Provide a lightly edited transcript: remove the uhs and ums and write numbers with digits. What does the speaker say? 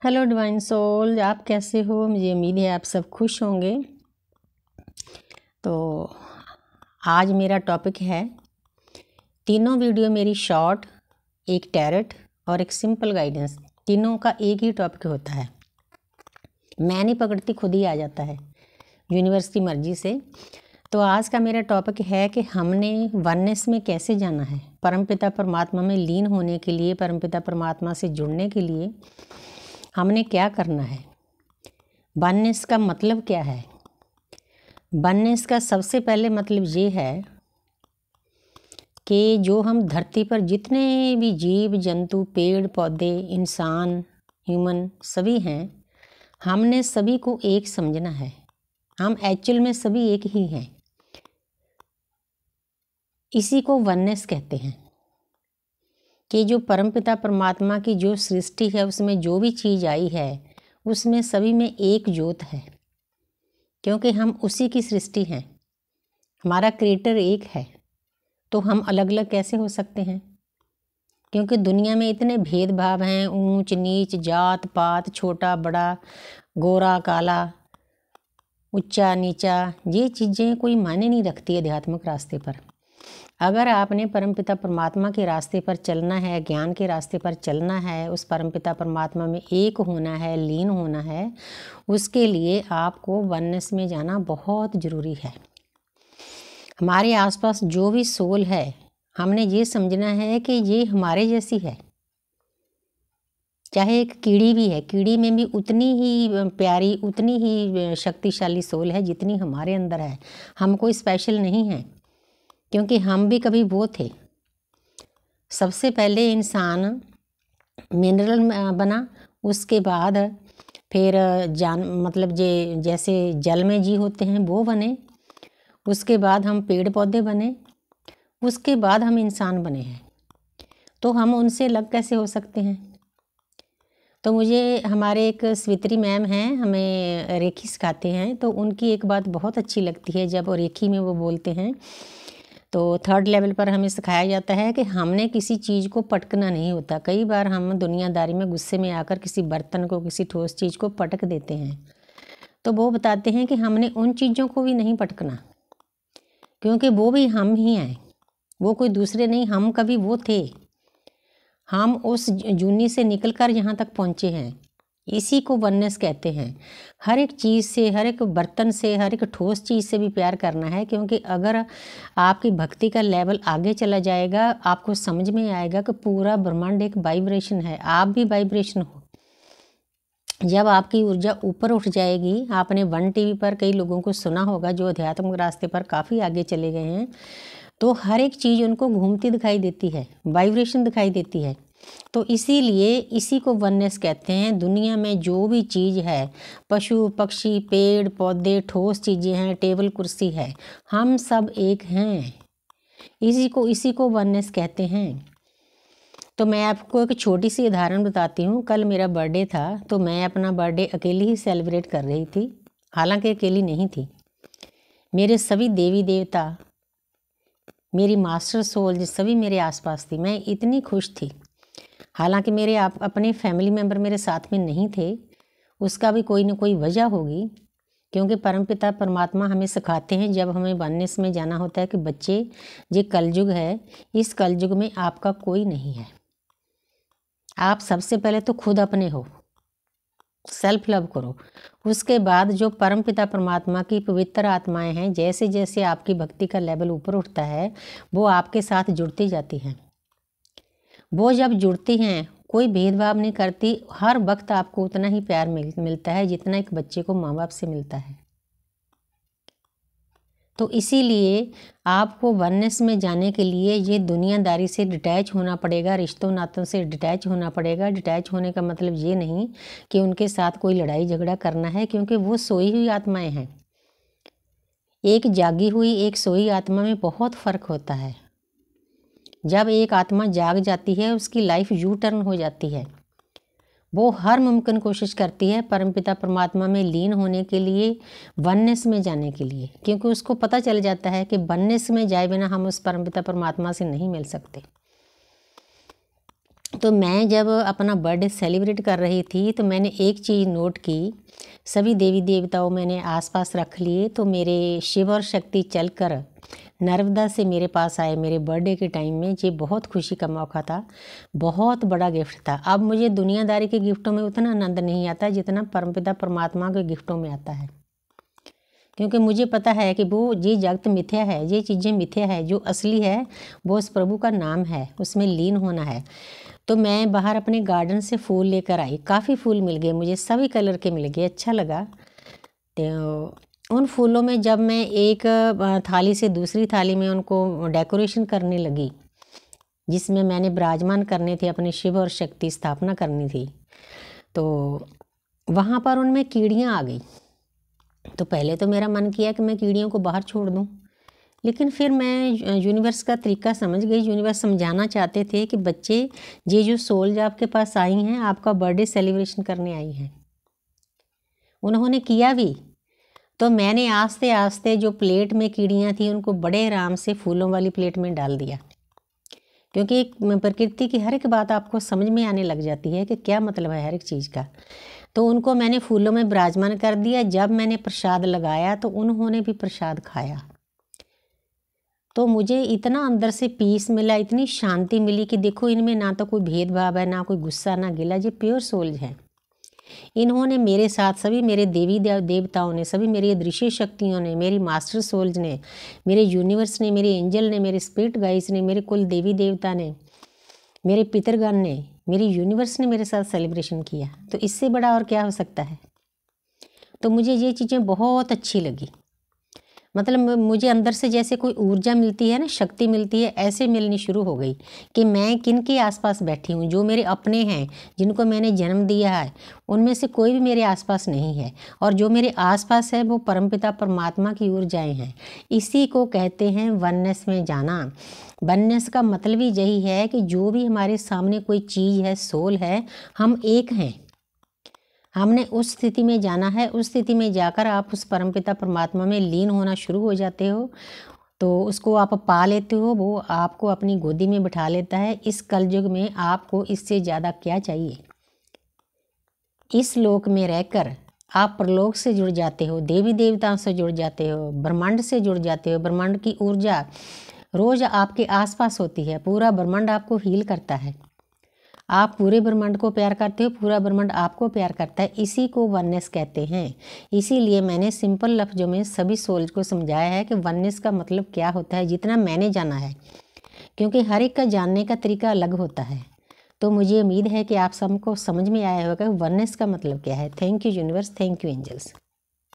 Hello divine soul, आप कैसे हो? मुझे उम्मीद है आप सब खुश होंगे। तो आज मेरा टॉपिक है, तीनों वीडियो मेरी शॉर्ट, एक टैरेट और एक सिंपल गाइडेंस, तीनों का एक ही टॉपिक होता है। मैं नहीं पकड़ती, खुद ही आ जाता है यूनिवर्स की मर्जी से। तो आज का मेरा टॉपिक है कि हमने वननेस में कैसे जाना है, परमपिता परमात्मा में लीन होने के लिए, परमपिता परमात्मा से जुड़ने के लिए हमने क्या करना है। वननेस का मतलब क्या है? वननेस का सबसे पहले मतलब ये है कि जो हम धरती पर जितने भी जीव जंतु, पेड़ पौधे, इंसान, ह्यूमन सभी हैं, हमने सभी को एक समझना है। हम एक्चुअल में सभी एक ही हैं। इसी को वननेस कहते हैं कि जो परमपिता परमात्मा की जो सृष्टि है, उसमें जो भी चीज़ आई है, उसमें सभी में एक ज्योत है, क्योंकि हम उसी की सृष्टि हैं। हमारा क्रिएटर एक है, तो हम अलग अलग कैसे हो सकते हैं? क्योंकि दुनिया में इतने भेदभाव हैं, ऊंच नीच, जात पात, छोटा बड़ा, गोरा काला, ऊंचा नीचा, ये चीज़ें कोई मायने नहीं रखती आध्यात्मिक रास्ते पर। अगर आपने परमपिता परमात्मा के रास्ते पर चलना है, ज्ञान के रास्ते पर चलना है, उस परमपिता परमात्मा में एक होना है, लीन होना है, उसके लिए आपको वननेस में जाना बहुत ज़रूरी है। हमारे आसपास जो भी सोल है, हमने ये समझना है कि ये हमारे जैसी है। चाहे एक कीड़ी भी है, कीड़ी में भी उतनी ही प्यारी, उतनी ही शक्तिशाली सोल है जितनी हमारे अंदर है। हम कोई स्पेशल नहीं हैं, क्योंकि हम भी कभी वो थे। सबसे पहले इंसान मिनरल बना, उसके बाद फिर जैसे जल में जी होते हैं वो बने, उसके बाद हम पेड़ पौधे बने, उसके बाद हम इंसान बने हैं। तो हम उनसे अलग कैसे हो सकते हैं? तो मुझे हमारे एक स्वित्री मैम हैं, हमें रेखी सिखाते हैं, तो उनकी एक बात बहुत अच्छी लगती है। जब रेखी में वो बोलते हैं तो 3rd लेवल पर हमें सिखाया जाता है कि हमने किसी चीज़ को पटकना नहीं होता। कई बार हम दुनियादारी में गुस्से में आकर किसी बर्तन को, किसी ठोस चीज़ को पटक देते हैं। तो वो बताते हैं कि हमने उन चीज़ों को भी नहीं पटकना, क्योंकि वो भी हम ही हैं, वो कोई दूसरे नहीं। हम कभी वो थे, हम उस जूनी से निकलकर यहाँ तक पहुँचे हैं। इसी को वननेस कहते हैं। हर एक चीज़ से, हर एक बर्तन से, हर एक ठोस चीज़ से भी प्यार करना है, क्योंकि अगर आपकी भक्ति का लेवल आगे चला जाएगा, आपको समझ में आएगा कि पूरा ब्रह्मांड एक वाइब्रेशन है, आप भी वाइब्रेशन हो। जब आपकी ऊर्जा ऊपर उठ जाएगी, आपने वन टीवी पर कई लोगों को सुना होगा जो अध्यात्म रास्ते पर काफ़ी आगे चले गए हैं, तो हर एक चीज़ उनको घूमती दिखाई देती है, वाइब्रेशन दिखाई देती है। तो इसीलिए इसी को वननेस कहते हैं। दुनिया में जो भी चीज़ है, पशु पक्षी, पेड़ पौधे, ठोस चीज़ें हैं, टेबल कुर्सी है, हम सब एक हैं। इसी को वननेस कहते हैं। तो मैं आपको एक छोटी सी उदाहरण बताती हूँ। कल मेरा बर्थडे था, तो मैं अपना बर्थडे अकेली ही सेलिब्रेट कर रही थी। हालांकि अकेली नहीं थी, मेरे सभी देवी देवता, मेरी मास्टर सोल सभी मेरे आसपास थी। मैं इतनी खुश थी। हालांकि मेरे अपने फैमिली मेम्बर मेरे साथ में नहीं थे, उसका भी कोई ना कोई वजह होगी, क्योंकि परमपिता परमात्मा हमें सिखाते हैं जब हमें वननेस में जाना होता है कि बच्चे, ये कलयुग है, इस कलयुग में आपका कोई नहीं है। आप सबसे पहले तो खुद अपने हो, सेल्फ लव करो। उसके बाद जो परमपिता परमात्मा की पवित्र आत्माएं हैं, जैसे जैसे आपकी भक्ति का लेवल ऊपर उठता है, वो आपके साथ जुड़ती जाती हैं। वो जब जुड़ती हैं, कोई भेदभाव नहीं करती, हर वक्त आपको उतना ही प्यार मिलता है जितना एक बच्चे को माँ बाप से मिलता है। तो इसीलिए आपको वननेस में जाने के लिए ये दुनियादारी से डिटैच होना पड़ेगा, रिश्तों नातों से डिटैच होना पड़ेगा। डिटैच होने का मतलब ये नहीं कि उनके साथ कोई लड़ाई झगड़ा करना है, क्योंकि वो सोई हुई आत्माएं हैं। एक जागी हुई, एक सोई आत्मा में बहुत फ़र्क होता है। जब एक आत्मा जाग जाती है, उसकी लाइफ यू टर्न हो जाती है। वो हर मुमकिन कोशिश करती है परमपिता परमात्मा में लीन होने के लिए, वननेस में जाने के लिए, क्योंकि उसको पता चल जाता है कि वननेस में जाए बिना हम उस परमपिता परमात्मा से नहीं मिल सकते। तो मैं जब अपना बर्थडे सेलिब्रेट कर रही थी तो मैंने एक चीज़ नोट की, सभी देवी देवताओं मैंने आसपास रख लिए। तो मेरे शिव और शक्ति चलकर नर्मदा से मेरे पास आए मेरे बर्थडे के टाइम में। ये बहुत खुशी का मौका था, बहुत बड़ा गिफ्ट था। अब मुझे दुनियादारी के गिफ्टों में उतना आनंद नहीं आता जितना परमपिता परमात्मा के गिफ्टों में आता है, क्योंकि मुझे पता है कि वो ये जगत मिथ्या है, ये चीज़ें मिथ्या है, जो असली है वो उस प्रभु का नाम है, उसमें लीन होना है। तो मैं बाहर अपने गार्डन से फूल लेकर आई, काफ़ी फूल मिल गए मुझे, सभी कलर के मिल गए, अच्छा लगा। तो उन फूलों में जब मैं एक थाली से दूसरी थाली में उनको डेकोरेशन करने लगी, जिसमें मैंने विराजमान करने थे अपने शिव और शक्ति स्थापना करनी थी, तो वहाँ पर उनमें कीड़ियाँ आ गई। तो पहले तो मेरा मन किया कि मैं कीड़ियों को बाहर छोड़ दूँ, लेकिन फिर मैं यूनिवर्स का तरीका समझ गई। यूनिवर्स समझाना चाहते थे कि बच्चे, ये जो सोल्स आपके पास आई हैं, आपका बर्थडे सेलिब्रेशन करने आई हैं। उन्होंने किया भी। तो मैंने आस्ते आस्ते जो प्लेट में कीड़ियाँ थी उनको बड़े आराम से फूलों वाली प्लेट में डाल दिया, क्योंकि प्रकृति की हर एक बात आपको समझ में आने लग जाती है कि क्या मतलब है हर एक चीज़ का। तो उनको मैंने फूलों में विराजमान कर दिया। जब मैंने प्रसाद लगाया तो उन्होंने भी प्रसाद खाया। तो मुझे इतना अंदर से पीस मिला, इतनी शांति मिली कि देखो, इनमें ना तो कोई भेदभाव है, ना कोई गुस्सा, ना गिला, ये प्योर सोल्स हैं। इन्होंने मेरे साथ, सभी मेरे देवी देवताओं ने, सभी मेरी अदृश्य शक्तियों ने, मेरी मास्टर सोल्स ने, मेरे यूनिवर्स ने, मेरे एंजल ने, मेरे स्पिरिट गाइड्स ने, मेरे कुल देवी देवता ने, मेरे पितरगण ने, मेरी यूनिवर्स ने मेरे साथ सेलिब्रेशन किया। तो इससे बड़ा और क्या हो सकता है। तो मुझे ये चीज़ें बहुत अच्छी लगी। मतलब मुझे अंदर से जैसे कोई ऊर्जा मिलती है ना, शक्ति मिलती है, ऐसे मिलनी शुरू हो गई कि मैं किन के आसपास बैठी हूँ। जो मेरे अपने हैं, जिनको मैंने जन्म दिया है, उनमें से कोई भी मेरे आसपास नहीं है, और जो मेरे आसपास है वो परमपिता परमात्मा की ऊर्जाएं हैं। इसी को कहते हैं वननेस में जाना। वननेस का मतलब ही यही है कि जो भी हमारे सामने कोई चीज़ है, सोल है, हम एक हैं। हमने उस स्थिति में जाना है। उस स्थिति में जाकर आप उस परमपिता परमात्मा में लीन होना शुरू हो जाते हो, तो उसको आप पा लेते हो, वो आपको अपनी गोदी में बिठा लेता है। इस कलयुग में आपको इससे ज़्यादा क्या चाहिए। इस लोक में रहकर आप परलोक से जुड़ जाते हो, देवी देवताओं से जुड़ जाते हो, ब्रह्मांड से जुड़ जाते हो। ब्रह्मांड की ऊर्जा रोज़ आपके आसपास होती है। पूरा ब्रह्मांड आपको हील करता है। आप पूरे ब्रह्मांड को प्यार करते हो, पूरा ब्रह्मांड आपको प्यार करता है। इसी को वननेस कहते हैं। इसीलिए मैंने सिंपल लफ्ज़ों में सभी सोल्स को समझाया है कि वननेस का मतलब क्या होता है, जितना मैंने जाना है, क्योंकि हर एक का जानने का तरीका अलग होता है। तो मुझे उम्मीद है कि आप सबको समझ में आया होगा वननेस का मतलब क्या है। Thank you universe, thank you angels.